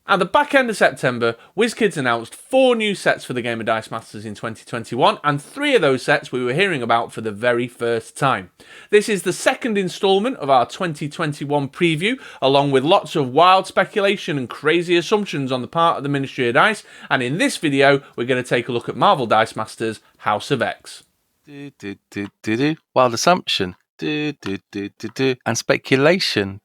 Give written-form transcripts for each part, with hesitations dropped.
At the back end of September, WizKids announced 4 new sets for the game of Dice Masters in 2021, and 3 of those sets we were hearing about for the very first time. This is the second instalment of our 2021 preview, along with lots of wild speculation and crazy assumptions on the part of the Ministry of Dice, and in this video we're going to take a look at Marvel Dice Masters House of X. Wild assumption. And speculation.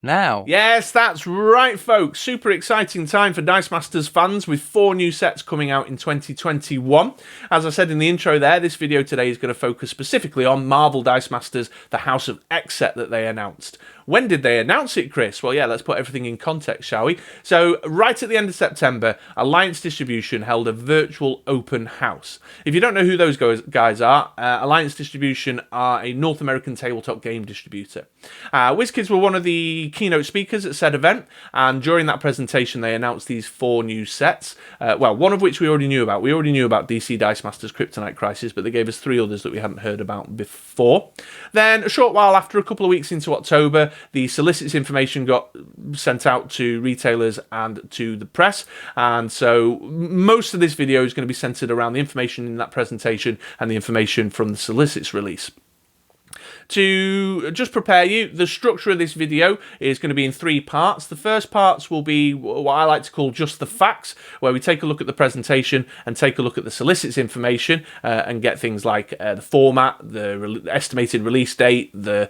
Now. Yes, that's right, folks. Super exciting time for Dice Masters fans with 4 new sets coming out in 2021. As I said in the intro there, this video today is going to focus specifically on Marvel Dice Masters, the House of X set that they announced. When did they announce it, Chris? Well, yeah, let's put everything in context, shall we? So, right at the end of September, Alliance Distribution held a virtual open house. If you don't know who those guys are, Alliance Distribution are a North American tabletop game distributor. WizKids were one of the keynote speakers at said event, and during that presentation they announced these 4 new sets, well, one of which we already knew about. We already knew about DC Dice Masters Kryptonite Crisis, but they gave us 3 others that we hadn't heard about before. Then a short while after, a couple of weeks into October, the Solicits information got sent out to retailers and to the press, and so most of this video is going to be centered around the information in that presentation and the information from the Solicits release. To just prepare you, the structure of this video is going to be in 3 parts. The first parts will be what I like to call just the facts, where we take a look at the presentation and take a look at the Solicits information and get things like the format, the estimated release date, the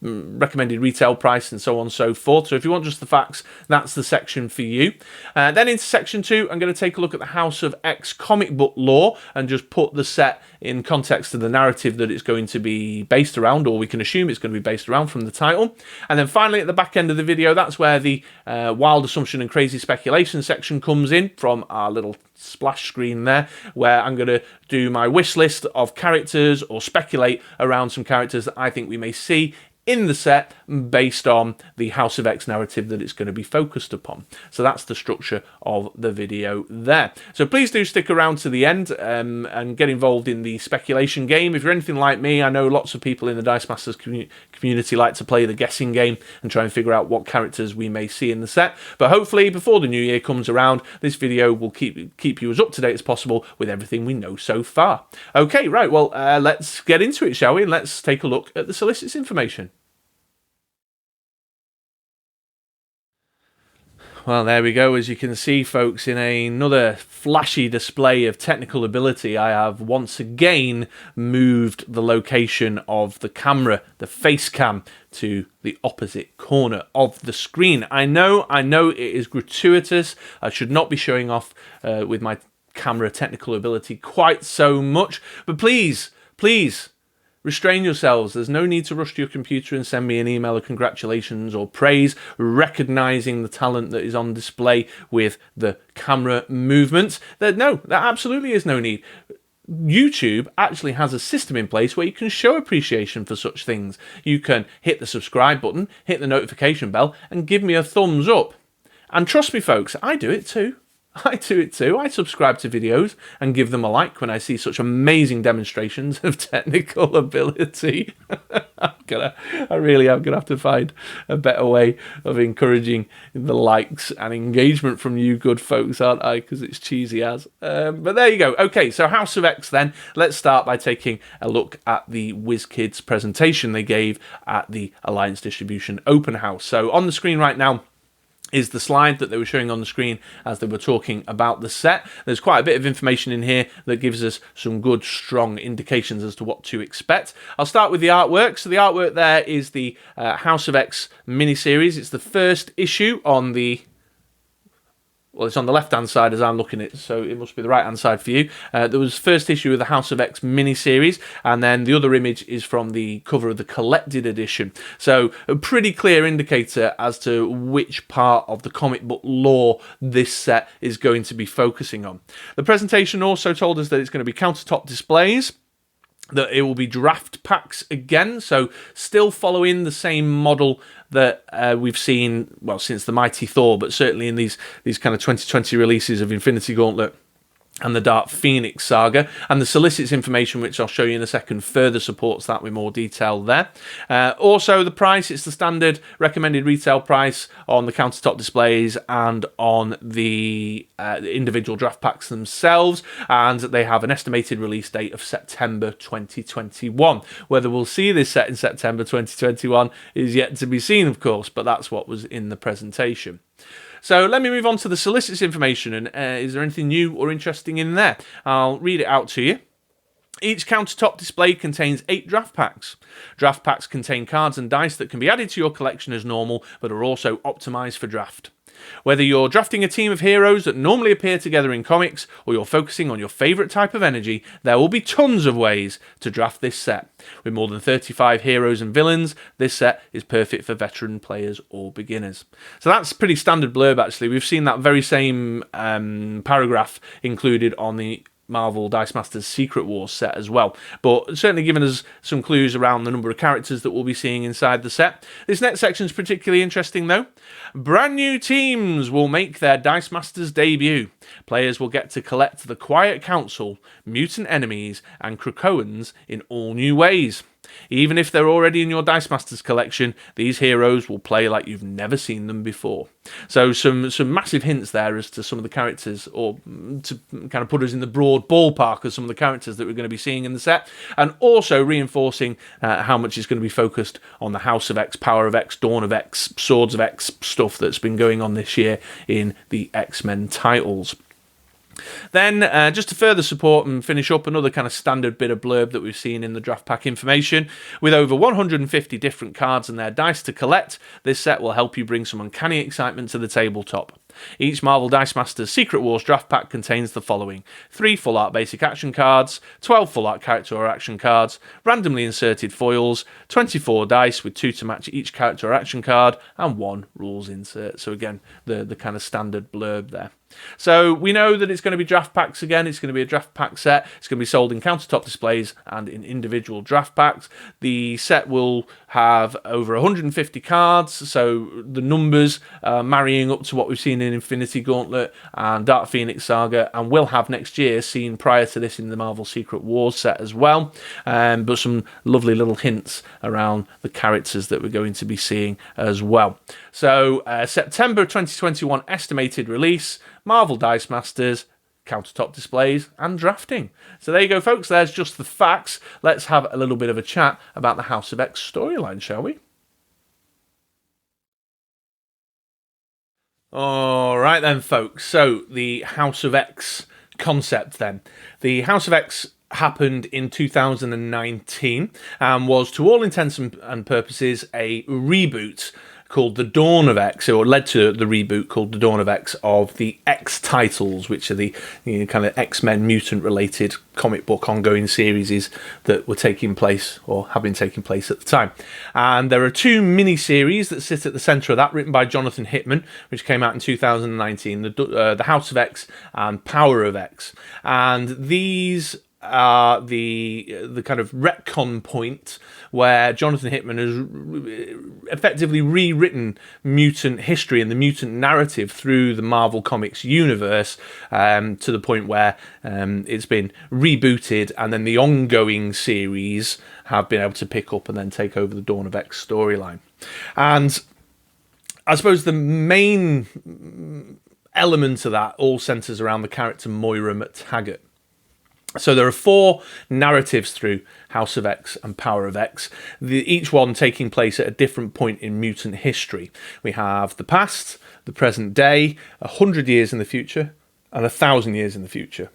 recommended retail price, and so on and so forth. So if you want just the facts, that's the section for you. Then into section 2, I'm going to take a look at the House of X comic book lore and just put the set in context of the narrative that it's going to be based around, or we can assume it's going to be based around from the title. And then finally, at the back end of the video, that's where the wild assumption and crazy speculation section comes in from our little splash screen there, where I'm going to do my wish list of characters or speculate around some characters that I think we may see in the set based on the House of X narrative that it's going to be focused upon. So that's the structure of the video there. So please do stick around to the end and get involved in the speculation game. If you're anything like me, I know lots of people in the Dice Masters community like to play the guessing game and try and figure out what characters we may see in the set. But hopefully before the new year comes around, this video will keep you as up to date as possible with everything we know so far. Okay, right, well, let's get into it, shall we? And let's take a look at the Solicits information. Well, there we go. As you can see, folks, in another flashy display of technical ability, I have once again moved the location of the camera, the face cam, to the opposite corner of the screen. I know it is gratuitous. I should not be showing off with my camera technical ability quite so much, but please, restrain yourselves. There's no need to rush to your computer and send me an email of congratulations or praise, recognizing the talent that is on display with the camera movements. No, there absolutely is no need. YouTube actually has a system in place where you can show appreciation for such things. You can hit the subscribe button, hit the notification bell, and give me a thumbs up. And trust me, folks, I do it too. I subscribe to videos and give them a like when I see such amazing demonstrations of technical ability. I really am gonna have to find a better way of encouraging the likes and engagement from you good folks, aren't I? Because it's cheesy as. But there you go. Okay, so House of X then. Let's start by taking a look at the WizKids presentation they gave at the Alliance Distribution Open House. So on the screen right now is the slide that they were showing on the screen as they were talking about the set. There's quite a bit of information in here that gives us some good, strong indications as to what to expect. I'll start with the artwork. So the artwork there is the House of X miniseries. It's the first issue on the... Well, it's on the left-hand side as I'm looking at it, so it must be the right-hand side for you. There was first issue of the House of X miniseries, and then the other image is from the cover of the collected edition. So a pretty clear indicator as to which part of the comic book lore this set is going to be focusing on. The presentation also told us that it's going to be countertop displays, that it will be draft packs again, so still following the same model that we've seen, well, since the Mighty Thor, but certainly in these kind of 2020 releases of Infinity Gauntlet and the Dark Phoenix saga, and the Solicits information, which I'll show you in a second, further supports that with more detail there. Also, the price, it's the standard recommended retail price on the countertop displays and on the individual draft packs themselves, and they have an estimated release date of September 2021. Whether we'll see this set in September 2021 is yet to be seen, of course, but that's what was in the presentation. So let me move on to the Solicits information, and is there anything new or interesting in there? I'll read it out to you. Each countertop display contains 8 draft packs. Draft packs contain cards and dice that can be added to your collection as normal, but are also optimized for draft. Whether you're drafting a team of heroes that normally appear together in comics, or you're focusing on your favourite type of energy, there will be tons of ways to draft this set. With more than 35 heroes and villains, this set is perfect for veteran players or beginners. So that's pretty standard blurb, actually. We've seen that very same paragraph included on the Marvel Dice Masters Secret Wars set as well, but certainly giving us some clues around the number of characters that we'll be seeing inside the set. This next section is particularly interesting though. Brand new teams will make their Dice Masters debut. Players will get to collect the Quiet Council, mutant enemies, and Krakoans in all new ways. Even if they're already in your Dice Masters collection, these heroes will play like you've never seen them before. So some massive hints there as to some of the characters, or to kind of put us in the broad ballpark of some of the characters that we're going to be seeing in the set, and also reinforcing how much is going to be focused on the House of X, Power of X, Dawn of X, Swords of X stuff that's been going on this year in the X-Men titles. Then, just to further support and finish up, another kind of standard bit of blurb that we've seen in the draft pack information. With over 150 different cards and their dice to collect, this set will help you bring some uncanny excitement to the tabletop. Each Marvel Dice Masters Secret Wars draft pack contains the following: 3 full art basic action cards, 12 full art character or action cards, randomly inserted foils, 24 dice with 2 to match each character or action card, and 1 rules insert. So again, the kind of standard blurb there. So we know that it's going to be draft packs again. It's going to be a draft pack set. It's going to be sold in countertop displays and in individual draft packs. The set will have over 150 cards, so the numbers marrying up to what we've seen in Infinity Gauntlet and Dark Phoenix Saga, and will have next year, seen prior to this in the Marvel Secret Wars set as well. But some lovely little hints around the characters that we're going to be seeing as well. So September 2021 estimated release, Marvel Dice Masters, countertop displays, and drafting. So there you go, folks. There's just the facts. Let's have a little bit of a chat about the House of X storyline, shall we? All right then, folks. So the House of X concept then. The House of X happened in 2019 and was, to all intents and purposes, a reboot called The Dawn of X, or led to the reboot called The Dawn of X of the X titles, which are the kind of X-Men mutant-related comic book ongoing series that were taking place, or have been taking place at the time. And there are 2 mini-series that sit at the centre of that, written by Jonathan Hickman, which came out in 2019, the House of X and Power of X. And these are the kind of retcon point where Jonathan Hickman has effectively rewritten mutant history and the mutant narrative through the Marvel Comics universe, to the point where it's been rebooted, and then the ongoing series have been able to pick up and then take over the Dawn of X storyline. And I suppose the main element of that all centres around the character Moira McTaggart. So there are 4 narratives through House of X and Power of X, each one taking place at a different point in mutant history. We have the past, the present day, 100 years in the future, and 1,000 years in the future.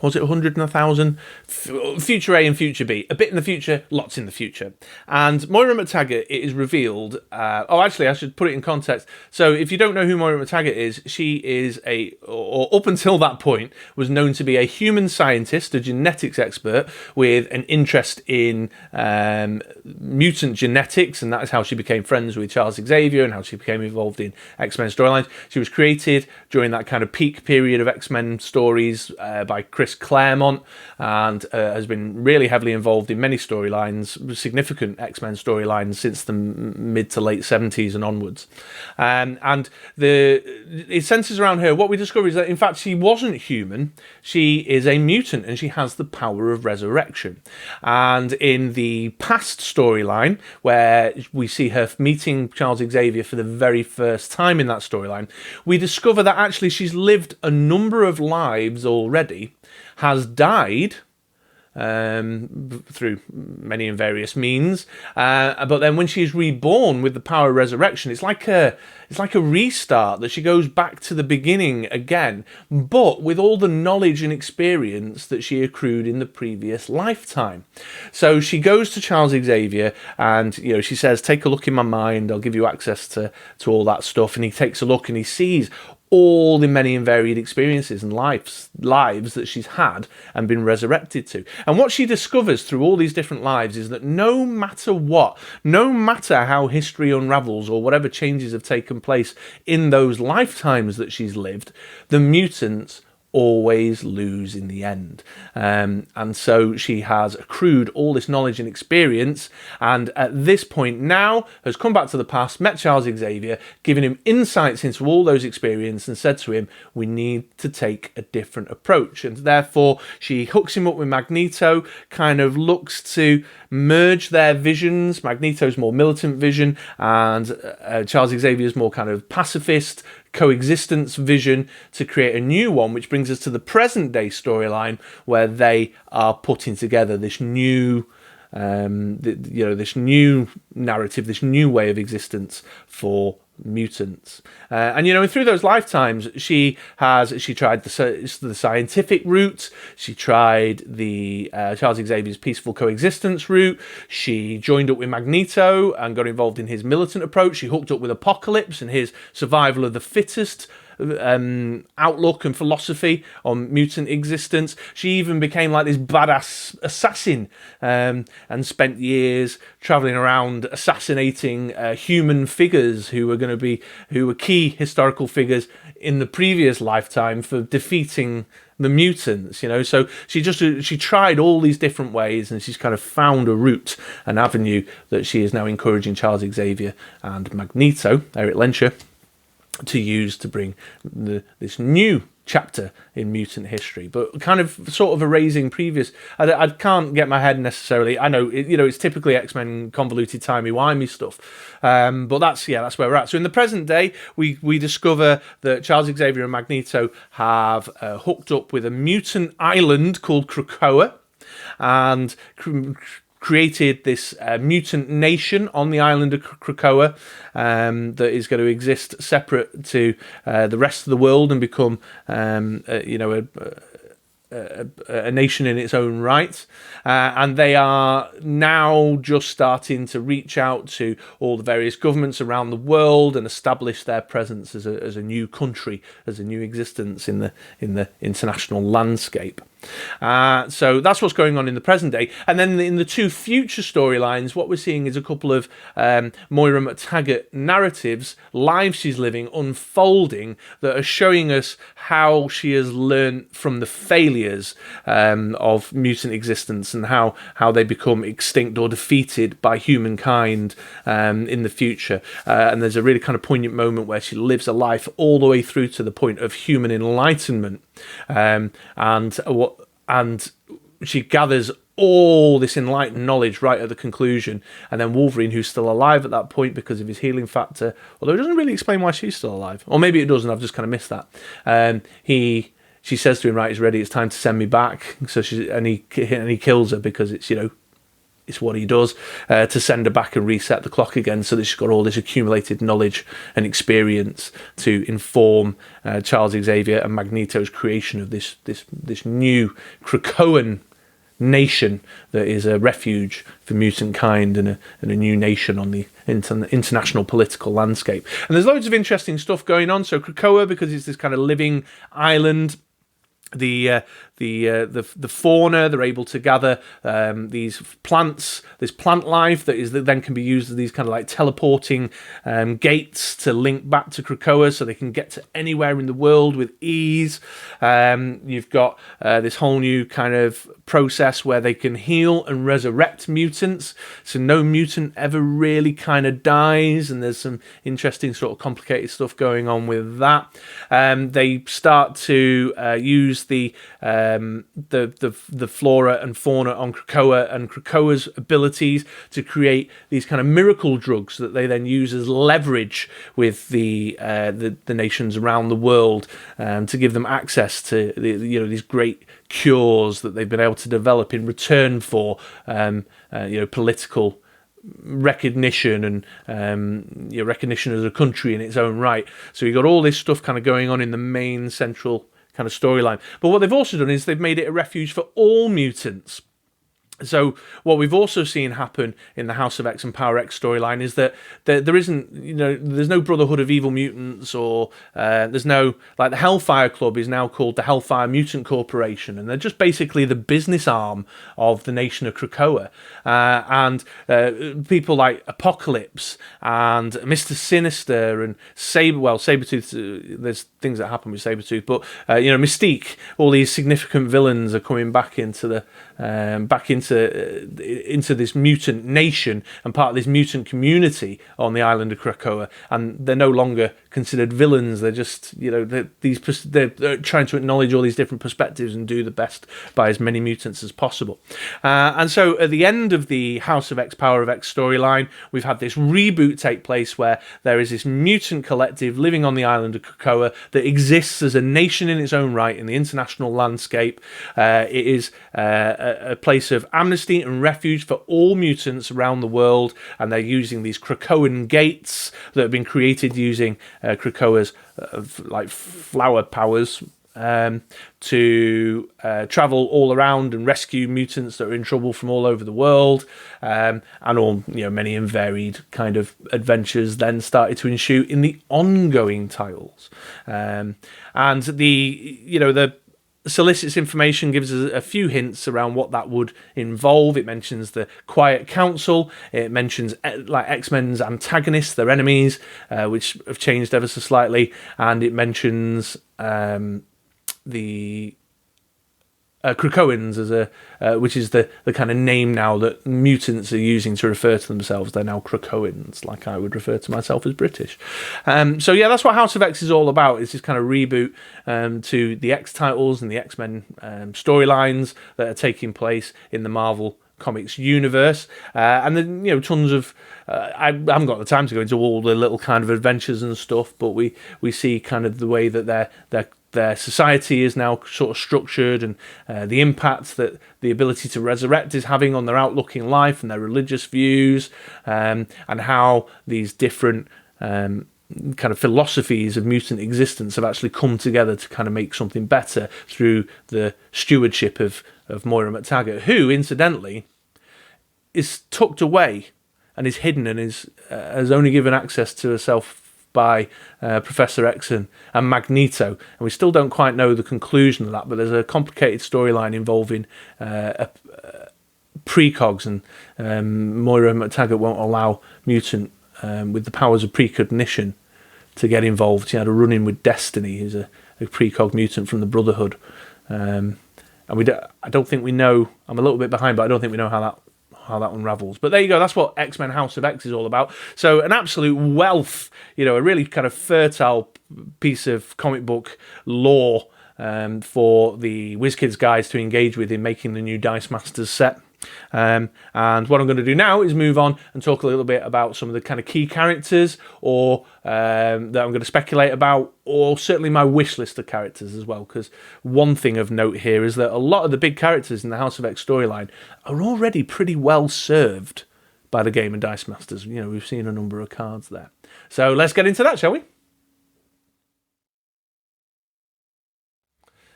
Was it 100 and 1,000? Future A and Future B. A bit in the future, lots in the future. And Moira McTaggart, it is revealed... actually, I should put it in context. So if you don't know who Moira McTaggart is, she is or up until that point, was known to be a human scientist, a genetics expert, with an interest in mutant genetics, and that is how she became friends with Charles Xavier and how she became involved in X-Men storylines. She was created during that kind of peak period of X-Men stories by Chris Chris Claremont, and has been really heavily involved in many storylines, significant X-Men storylines since the mid to late 70s and onwards. And it centers around her. What we discover is that, in fact, she wasn't human. She is a mutant, and she has the power of resurrection. And in the past storyline, where we see her meeting Charles Xavier for the very first time in that storyline, we discover that actually she's lived a number of lives already, has died through many and various means, but then when she's reborn with the power of resurrection, it's like a restart, that she goes back to the beginning again, but with all the knowledge and experience that she accrued in the previous lifetime. So she goes to Charles Xavier and, she says, take a look in my mind, I'll give you access to all that stuff. And he takes a look and he sees all the many and varied experiences and lives that she's had and been resurrected to. And what she discovers through all these different lives is that no matter what, no matter how history unravels or whatever changes have taken place in those lifetimes that she's lived, the mutants always lose in the end. And so she has accrued all this knowledge and experience, and at this point now has come back to the past, met Charles Xavier, given him insights into all those experiences, and said to him, we need to take a different approach. And therefore she hooks him up with Magneto, kind of looks to merge their visions. Magneto's more militant vision, and Charles Xavier's more kind of pacifist coexistence vision, to create a new one, which brings us to the present day storyline, where they are putting together this new this new narrative, this new way of existence for mutants. And through those lifetimes, she tried the scientific route, she tried the Charles Xavier's peaceful coexistence route, she joined up with Magneto and got involved in his militant approach, she hooked up with Apocalypse and his survival of the fittest outlook and philosophy on mutant existence. She even became like this badass assassin, and spent years traveling around assassinating human figures who were key historical figures in the previous lifetime for defeating the mutants. So she tried all these different ways, and she's kind of found a route, an avenue that she is now encouraging Charles Xavier and Magneto, Eric Lenscher, to use to bring this new chapter in mutant history, but kind of sort of erasing previous. I can't get my head necessarily. I know it's typically X-Men convoluted timey-wimey stuff, but that's where we're at. So in the present day, we discover that Charles Xavier and Magneto have hooked up with a mutant island called Krakoa, and created this mutant nation on the island of Krakoa that is going to exist separate to the rest of the world and become a nation in its own right. And they are now just starting to reach out to all the various governments around the world and establish their presence as a new country, as a new existence in the international landscape. So that's what's going on in the present day. And then in the two future storylines, what we're seeing is a couple of Moira McTaggart narratives, lives she's living, unfolding, that are showing us how she has learned from the failures of mutant existence, and how they become extinct or defeated by humankind in the future. And there's a really kind of poignant moment where she lives a life all the way through to the point of human enlightenment, and she gathers all this enlightened knowledge right at the conclusion. And then Wolverine, who's still alive at that point because of his healing factor, although it doesn't really explain why she's still alive, or maybe it does and I've just kind of missed that. She says to him, right, he's ready, it's time to send me back. So he kills her because it's it's what he does, to send her back and reset the clock again, so that she's got all this accumulated knowledge and experience to inform Charles Xavier and Magneto's creation of this new Krakoan nation that is a refuge for mutant kind and a new nation on the international political landscape. And there's loads of interesting stuff going on. So Krakoa, because it's this kind of living island, the the fauna. They're able to gather these plants, this plant life that then can be used as these kind of like teleporting gates to link back to Krakoa, so they can get to anywhere in the world with ease. You've got this whole new kind of process where they can heal and resurrect mutants, so no mutant ever really kind of dies, and there's some interesting sort of complicated stuff going on with that. They start to use the flora and fauna on Krakoa and Krakoa's abilities to create these kind of miracle drugs that they then use as leverage with the nations around the world, to give them access to these great cures that they've been able to develop in return for political recognition and recognition as a country in its own right. So you've got all this stuff kind of going on in the main central kind of storyline. But what they've also done is they've made it a refuge for all mutants. So what we've also seen happen in the House of X and Power X storyline is that there isn't, there's no Brotherhood of Evil Mutants, or there's no, like, the Hellfire Club is now called the Hellfire Mutant Corporation, and they're just basically the business arm of the nation of Krakoa. And people like Apocalypse and Mr. Sinister and Sabretooth, there's things that happen with Sabretooth, but Mystique, all these significant villains are coming back into the into this mutant nation and part of this mutant community on the island of Krakoa, and they're no longer considered villains. They're just they're trying to acknowledge all these different perspectives and do the best by as many mutants as possible. And so at the end of the House of X, Power of X storyline, we've had this reboot take place where there is this mutant collective living on the island of Krakoa that exists as a nation in its own right in the international landscape. It is a place of amnesty and refuge for all mutants around the world, and they're using these Krakoan gates that have been created using Krakoa's like flower powers to travel all around and rescue mutants that are in trouble from all over the world, and all many and varied kind of adventures then started to ensue in the ongoing titles, and the Solicits information gives us a few hints around what that would involve. It mentions the Quiet Council. It mentions like X-Men's antagonists, their enemies, which have changed ever so slightly, and it mentions the Krakoans as which is the kind of name now that mutants are using to refer to themselves. They're now Krakoans, like I would refer to myself as British. So yeah, that's what House of X is all about. It's this kind of reboot to the X titles and the X-Men storylines that are taking place in the Marvel Comics universe, and then tons of I haven't got the time to go into all the little kind of adventures and stuff, but we see kind of the way that their society is now sort of structured, and the impact that the ability to resurrect is having on their outlook in life and their religious views, and how these different kind of philosophies of mutant existence have actually come together to kind of make something better through the stewardship of Moira McTaggart, who, incidentally, is tucked away and is hidden and has only given access to herself by Professor X and Magneto, and we still don't quite know the conclusion of that, but there's a complicated storyline involving precogs, and Moira McTaggart won't allow mutant with the powers of precognition to get involved. She had a run-in with Destiny, who's a precog mutant from the Brotherhood, and I don't think we know. I'm a little bit behind, but I don't think we know how that unravels. But there you go. That's what X-Men House of X is all about. So an absolute wealth, a really kind of fertile piece of comic book lore for the WizKids guys to engage with in making the new Dice Masters set. And what I'm going to do now is move on and talk a little bit about some of the kind of key characters, or that I'm going to speculate about, or certainly my wish list of characters as well, because one thing of note here is that a lot of the big characters in the House of X storyline are already pretty well served by the game of Dice Masters. We've seen a number of cards there. So let's get into that, shall we?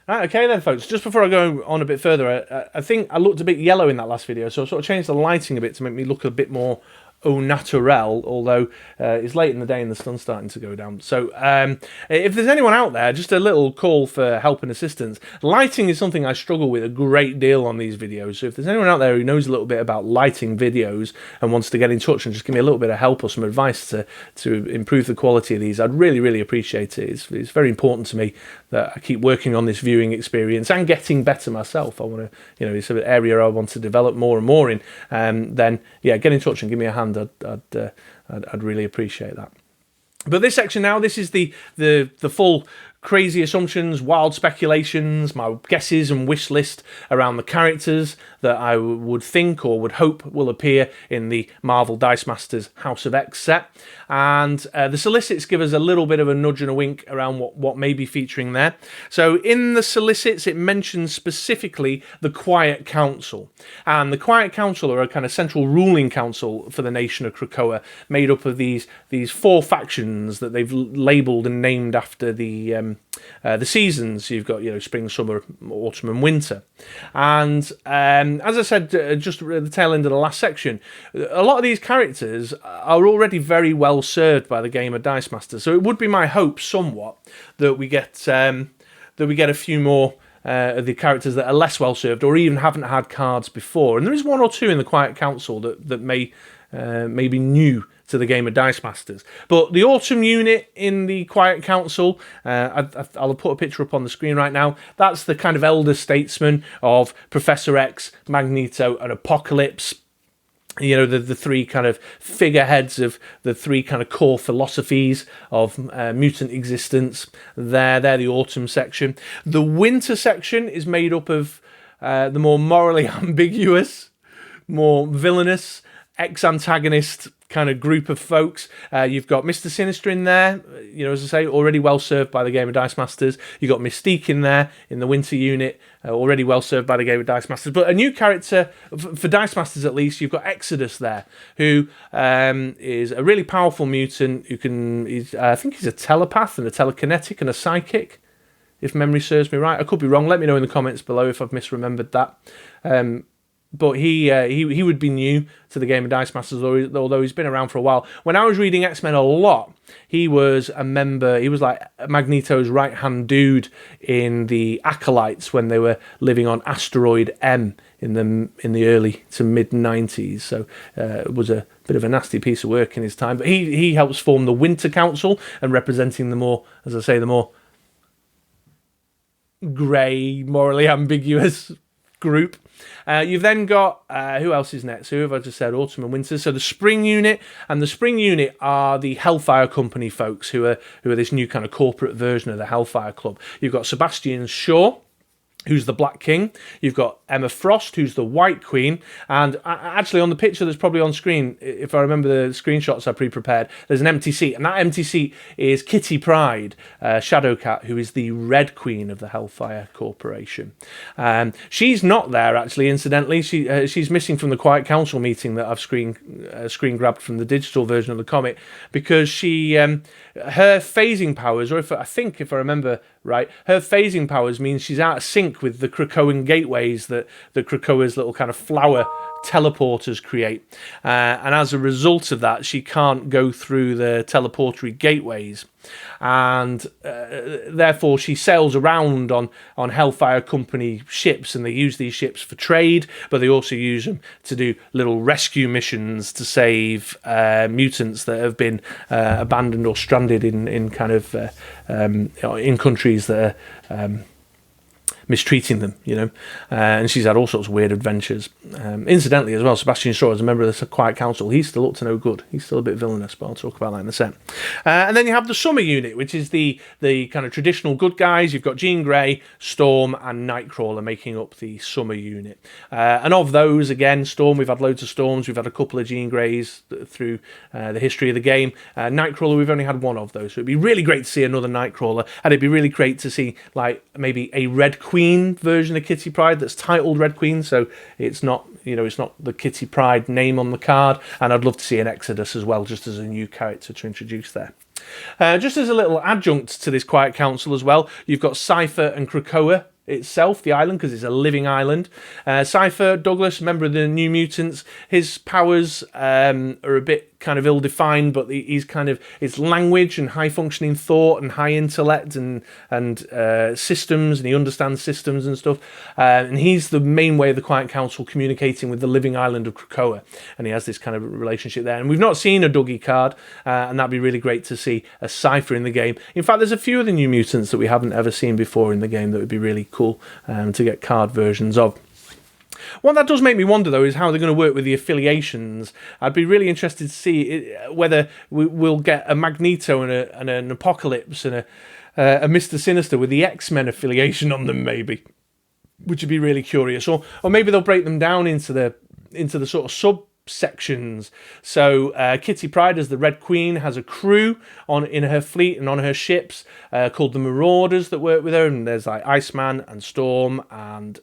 Right, okay then, folks. Just before I go on a bit further, I think I looked a bit yellow in that last video, so I sort of changed the lighting a bit to make me look a bit more au naturel, although it's late in the day and the sun's starting to go down. So if there's anyone out there, just a little call for help and assistance. Lighting is something I struggle with a great deal on these videos. So if there's anyone out there who knows a little bit about lighting videos and wants to get in touch and just give me a little bit of help or some advice to improve the quality of these, I'd really, really appreciate it. It's very important to me that I keep working on this viewing experience and getting better myself. I want to, it's an area I want to develop more and more in. Then, get in touch and give me a hand. I'd really appreciate that. But this section now, this is the full crazy assumptions, wild speculations, my guesses and wish list around the characters that I would think or would hope will appear in the Marvel Dice Masters House of X set. And the Solicits give us a little bit of a nudge and a wink around what may be featuring there. So in the Solicits, it mentions specifically the Quiet Council. And the Quiet Council are a kind of central ruling council for the nation of Krakoa, made up of these 4 factions that they've labelled and named after the seasons. You've got spring, summer, autumn and winter. And as I said just at the tail end of the last section, a lot of these characters are already very well served by the game of Dice Masters, so it would be my hope somewhat that we get a few more of the characters that are less well served or even haven't had cards before. And there is 1 or 2 in the Quiet Council that may be new to the game of Dice Masters. But the Autumn unit in the Quiet Council, I'll put a picture up on the screen right now. That's the kind of elder statesman of Professor X, Magneto, and Apocalypse. The 3 kind of figureheads of the 3 kind of core philosophies of mutant existence. They're the Autumn section. The Winter section is made up of the more morally ambiguous, more villainous, ex-antagonist kind of group of folks. You've got Mr. Sinister in there, as I say, already well served by the game of Dice Masters. You've got Mystique in there in the Winter unit, already well served by the game of Dice Masters. But a new character, for Dice Masters at least, you've got Exodus there, who is a really powerful mutant who I think he's a telepath and a telekinetic and a psychic, if memory serves me right. I could be wrong. Let me know in the comments below if I've misremembered that. But he would be new to the game of Dice Masters, although he's been around for a while. When I was reading X-Men a lot, he was a member. He was like Magneto's right-hand dude in the Acolytes when they were living on Asteroid M in the early to mid-90s. So it was a bit of a nasty piece of work in his time. But he helps form the Winter Council and representing the more, as I say, the more grey, morally ambiguous group. You've then got, who else is next? Who have I just said? Autumn and Winter. So the Spring unit, and the Spring unit are the Hellfire Company folks who are this new kind of corporate version of the Hellfire Club. You've got Sebastian Shaw, who's the Black King. You've got Emma Frost, who's the White Queen. And actually on the picture that's probably on screen, if I remember the screenshots I pre-prepared, there's an empty seat. And that empty seat is Kitty Pryde, Shadowcat, who is the Red Queen of the Hellfire Corporation. She's not there, actually, incidentally. She's missing from the Quiet Council meeting that I've screen grabbed from the digital version of the comic, because her phasing powers, or if I remember right, her phasing powers means she's out of sync with the Krakoan gateways that the Krakoa's little kind of flower teleporters create. And as a result of that, she can't go through the teleportory gateways. And therefore she sails around on Hellfire Company ships, and they use these ships for trade, but they also use them to do little rescue missions to save mutants that have been abandoned or stranded in kind of in countries that are mistreating them, and she's had all sorts of weird adventures. Incidentally as well, Sebastian Shaw, as a member of the Quiet Council, he's still up to no good. He's still a bit villainous, but I'll talk about that in a sec. And then you have the Summer unit, which is the kind of traditional good guys. You've got Jean Grey, Storm, and Nightcrawler making up the Summer unit. And of those, again, Storm, we've had loads of Storms. We've had a couple of Jean Greys through the history of the game. Nightcrawler, we've only had one of those. So it'd be really great to see another Nightcrawler, and it'd be really great to see like maybe a Red Queen version of Kitty Pryde that's titled Red Queen, so it's not the Kitty Pryde name on the card. And I'd love to see an Exodus as well, just as a new character to introduce there. Just as a little adjunct to this Quiet Council as well, you've got Cypher and Krakoa itself, the island, because it's a living island. Cypher, Douglas, member of the New Mutants, his powers are a bit kind of ill-defined, but he's kind of, it's language and high-functioning thought and high intellect and systems, and he understands systems and stuff. And he's the main way of the Quiet Council communicating with the living island of Krakoa, and he has this kind of relationship there. And we've not seen a Dougie card, and that'd be really great to see a Cypher in the game. In fact, there's a few of the New Mutants that we haven't ever seen before in the game that would be really cool to get card versions of. What that does make me wonder, though, is how they're going to work with the affiliations. I'd be really interested to see whether we'll get a Magneto and an Apocalypse and a Mr. Sinister with the X-Men affiliation on them, maybe, which would be really curious. Or maybe they'll break them down into the sort of subsections. So Kitty Pryde, as the Red Queen, has a crew in her fleet and on her ships called the Marauders that work with her, and there's like Iceman and Storm and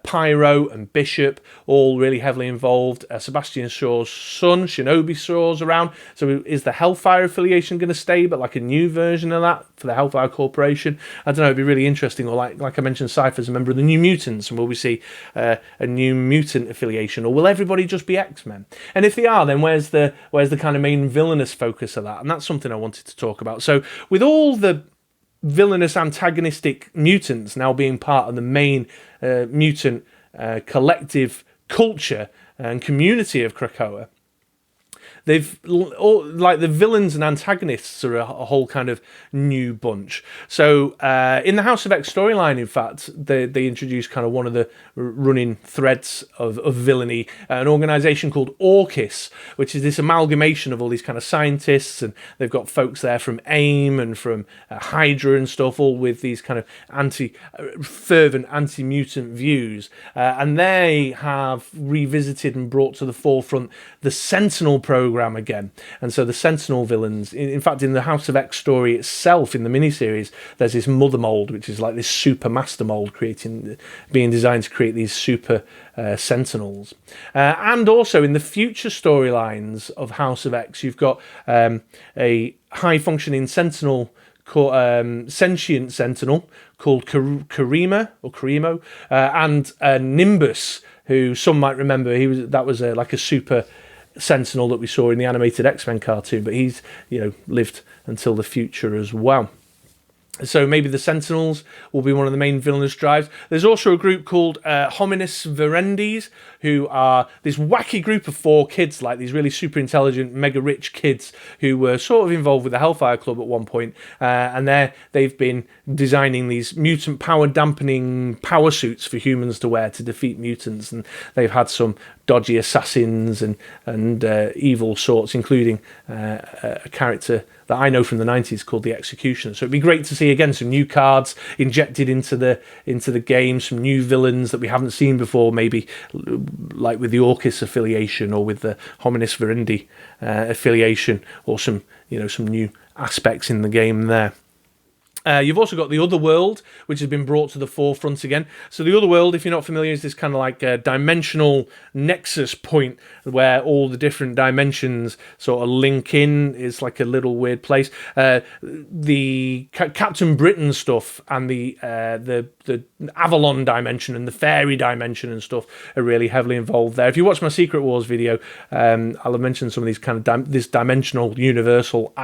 Pyro and Bishop, all really heavily involved. Sebastian Shaw's son, Shinobi Shaw's around. So is the Hellfire affiliation going to stay, but like a new version of that for the Hellfire Corporation? I don't know, it'd be really interesting. Or like I mentioned, Cypher's a member of the New Mutants, and will we see a New Mutant affiliation, or will everybody just be X-Men? And if they are, then where's the kind of main villainous focus of that? And that's something I wanted to talk about. So with all the villainous antagonistic mutants now being part of the main mutant collective culture and community of Krakoa, they've like the villains and antagonists are a whole kind of new bunch. So in the House of X storyline, in fact, they introduced kind of one of the running threads of villainy, an organisation called Orchis, which is this amalgamation of all these kind of scientists, and they've got folks there from AIM and from Hydra and stuff, all with these kind of fervent anti-mutant views, and they have revisited and brought to the forefront the Sentinel program again. And so the Sentinel villains, in fact, in the House of X story itself, in the miniseries, there's this mother mold, which is like this super master mold being designed to create these super Sentinels. And also in the future storylines of House of X, you've got a high-functioning Sentinel, sentient Sentinel called Karimo, and Nimbus, who some might remember that was like a super Sentinel that we saw in the animated X-Men cartoon, but he's lived until the future as well. So maybe the Sentinels will be one of the main villainous drives. There's also a group called Hominis Verendis, who are this wacky group of 4 kids, like these really super intelligent, mega rich kids who were sort of involved with the Hellfire Club at one point. And they've been designing these mutant power dampening power suits for humans to wear to defeat mutants. And they've had some dodgy assassins and evil sorts, including a character that I know from the 90s called the Executioner. So it'd be great to see again some new cards injected into the game, some new villains that we haven't seen before, maybe like with the Orchis affiliation or with the Hominis Verendi affiliation, or some new aspects in the game there. You've also got the Other World, which has been brought to the forefront again. So the Other World, if you're not familiar, is this kind of like a dimensional nexus point where all the different dimensions sort of link in. It's like a little weird place. The Captain Britain stuff and the Avalon dimension and the fairy dimension and stuff are really heavily involved there. If you watch my Secret Wars video, I'll have mentioned some of these kind of this dimensional universal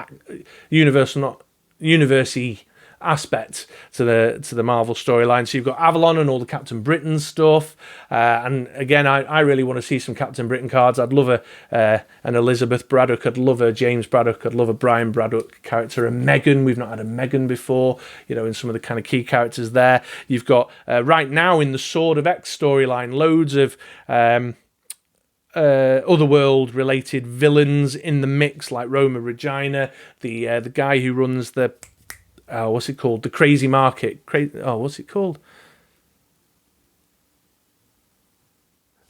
aspect to the Marvel storyline. So you've got Avalon and all the Captain Britain stuff, and again, I really want to see some Captain Britain cards. I'd love an Elizabeth Braddock, I'd love a James Braddock, I'd love a Brian Braddock character, a Megan. We've not had a Megan before, in some of the kind of key characters there. You've got right now in the Sword of X storyline loads of Otherworld related villains in the mix, like Roma Regina, the guy who runs the what's it called? The Crazy Market. What's it called?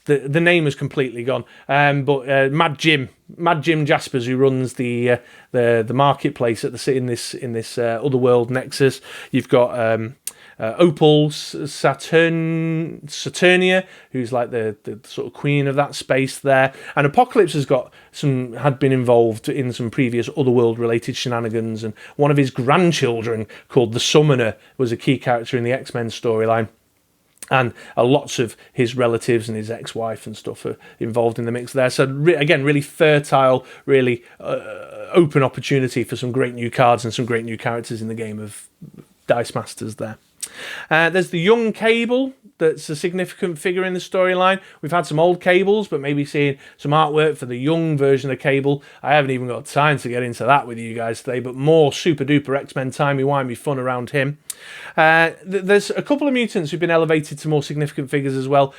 The name has completely gone. But Mad Jim Jaspers, who runs the marketplace in this Otherworld Nexus. You've got Opal Saturnia, who's like the sort of queen of that space there. And Apocalypse had been involved in some previous Otherworld related shenanigans, and one of his grandchildren called the Summoner was a key character in the X-Men storyline. And lots of his relatives and his ex-wife and stuff are involved in the mix there. So again, really fertile, really open opportunity for some great new cards and some great new characters in the game of Dice Masters there. There's the young Cable, that's a significant figure in the storyline. We've had some old Cables, but maybe seeing some artwork for the young version of Cable. I haven't even got time to get into that with you guys today, but more super duper X-Men timey-wimey fun around him. There's a couple of mutants who've been elevated to more significant figures as well,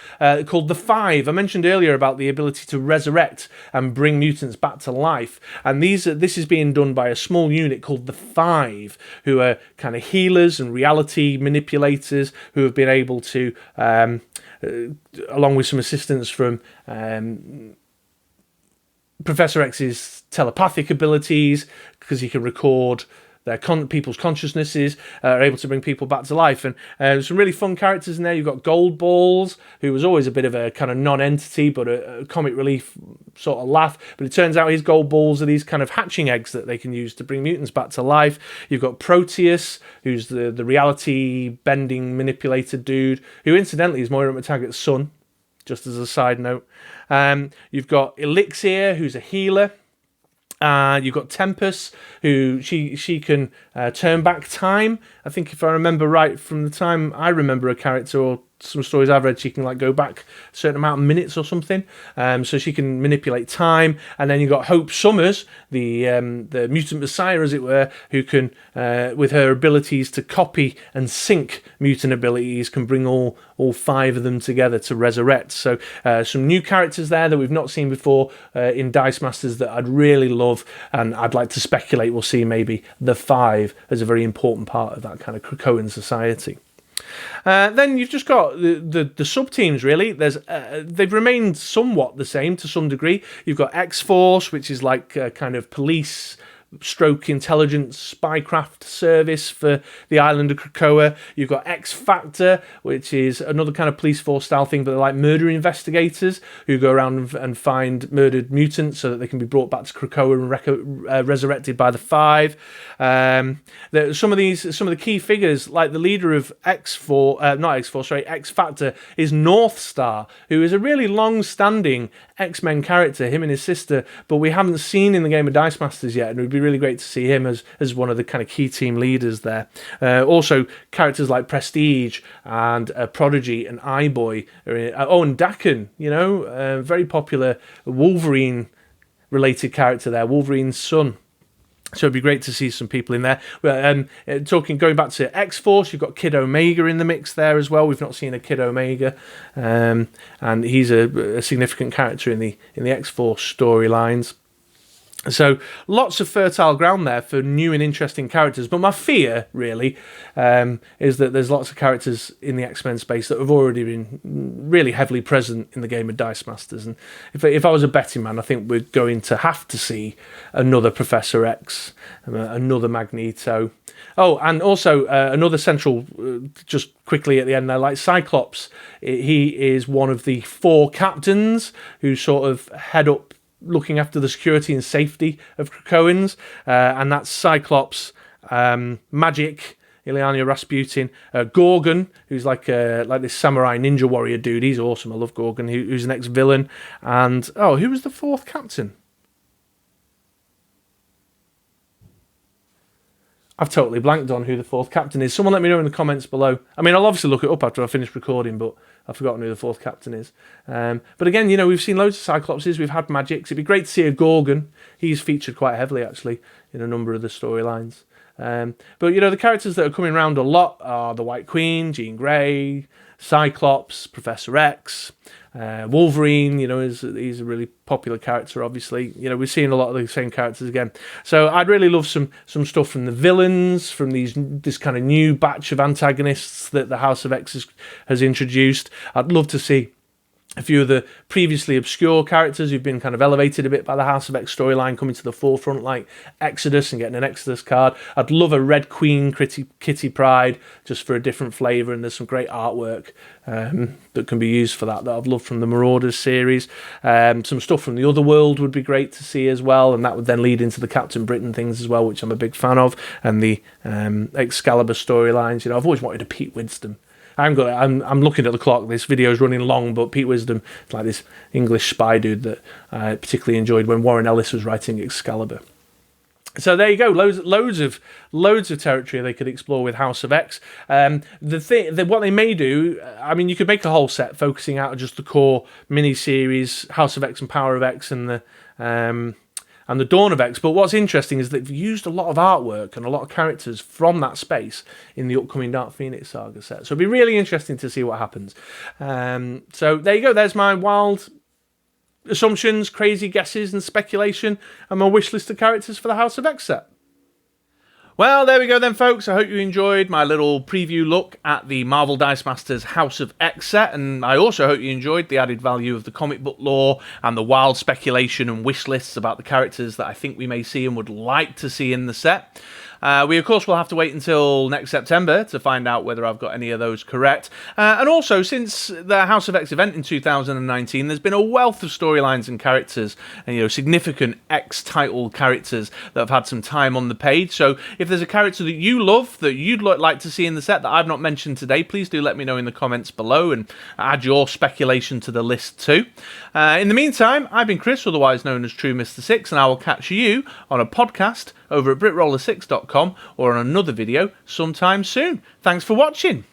called the Five. I mentioned earlier about the ability to resurrect and bring mutants back to life, and this is being done by a small unit called the Five, who are kind of healers and reality manipulators who have been able to, along with some assistance from Professor X's telepathic abilities, because he can record their people's consciousnesses, are able to bring people back to life. And some really fun characters in there. You've got Gold Balls, who was always a bit of a kind of non-entity, but a comic relief sort of laugh. But it turns out his Gold Balls are these kind of hatching eggs that they can use to bring mutants back to life. You've got Proteus, who's the reality-bending manipulator dude, who incidentally is Moira McTaggart's son, just as a side note. You've got Elixir, who's a healer. You've got Tempest, who she can turn back time. I think if I remember right from the time I remember a character or some stories I've read, she can like go back a certain amount of minutes or something. So she can manipulate time. And then you've got Hope Summers, the mutant messiah, as it were, who can, with her abilities to copy and sync mutant abilities, can bring all five of them together to resurrect. So some new characters there that we've not seen before in Dice Masters that I'd really love, and I'd like to speculate we'll see maybe the Five as a very important part of that kind of Krakoan society. Then you've just got the sub-teams, really. They've remained somewhat the same to some degree. You've got X-Force, which is like a kind of police stroke intelligence spycraft service for the island of Krakoa. You've got X Factor, which is another kind of police force style thing, but they're like murder investigators who go around and find murdered mutants so that they can be brought back to Krakoa and resurrected by the Five. Some of the key figures, like the leader of X Factor, is North Star, who is a really long-standing X-Men character, him and his sister, but we haven't seen in the game of Dice Masters yet, and it would be really great to see him as one of the kind of key team leaders there. Also, characters like Prestige and Prodigy and Eye-Boy, and Daken, very popular Wolverine-related character there, Wolverine's son. So it'd be great to see some people in there. Going back to X-Force, you've got Kid Omega in the mix there as well. We've not seen a Kid Omega, and he's a significant character in the X-Force storylines. So lots of fertile ground there for new and interesting characters. But my fear, really, is that there's lots of characters in the X-Men space that have already been really heavily present in the game of Dice Masters. And if I was a betting man, I think we're going to have to see another Professor X, another Magneto. Oh, and also another central, just quickly at the end there, like Cyclops. He is one of the 4 captains who sort of head up looking after the security and safety of Krakoans, and that's Cyclops, Magic, Ilyana Rasputin, Gorgon, who's like this samurai ninja warrior dude. He's awesome. I love Gorgon, who's an ex-villain. And, who was the 4th captain? I've totally blanked on who the 4th captain is. Someone let me know in the comments below. I mean, I'll obviously look it up after I finish recording, but I've forgotten who the 4th captain is. But again, we've seen loads of Cyclopses. We've had Magics. It'd be great to see a Gorgon. He's featured quite heavily, actually, in a number of the storylines. But, the characters that are coming around a lot are the White Queen, Jean Grey, Cyclops, Professor X, Wolverine, he's a really popular character, obviously. We're seeing a lot of the same characters again. So I'd really love some stuff from the villains, from this kind of new batch of antagonists that the House of X has introduced. I'd love to see a few of the previously obscure characters who've been kind of elevated a bit by the House of X storyline coming to the forefront, like Exodus and getting an Exodus card. I'd love a Red Queen Kitty Pryde just for a different flavour, and there's some great artwork that can be used for that I've loved from the Marauders series. Some stuff from the Otherworld would be great to see as well, and that would then lead into the Captain Britain things as well, which I'm a big fan of, and the Excalibur storylines. I've always wanted a Pete Wisdom. I'm looking at the clock. This video is running long, but Pete Wisdom is like this English spy dude that I particularly enjoyed when Warren Ellis was writing Excalibur. So there you go, loads of territory they could explore with House of X. What they may do, I mean, you could make a whole set focusing out of just the core mini-series, House of X and Power of X, and the Dawn of X. But what's interesting is they've used a lot of artwork and a lot of characters from that space in the upcoming Dark Phoenix Saga set. So it'll be really interesting to see what happens. So there you go. There's my wild assumptions, crazy guesses and speculation, and my wish list of characters for the House of X set. Well, there we go then, folks. I hope you enjoyed my little preview look at the Marvel Dice Masters House of X set, and I also hope you enjoyed the added value of the comic book lore and the wild speculation and wish lists about the characters that I think we may see and would like to see in the set. We, of course, will have to wait until next September to find out whether I've got any of those correct. And also, since the House of X event in 2019, there's been a wealth of storylines and characters, and significant X-title characters that have had some time on the page. So if there's a character that you love, that you'd like to see in the set that I've not mentioned today, please do let me know in the comments below and add your speculation to the list too. In the meantime, I've been Chris, otherwise known as True Mr. Six, and I will catch you on a podcast over at BritRollerSix.com or on another video sometime soon. Thanks for watching.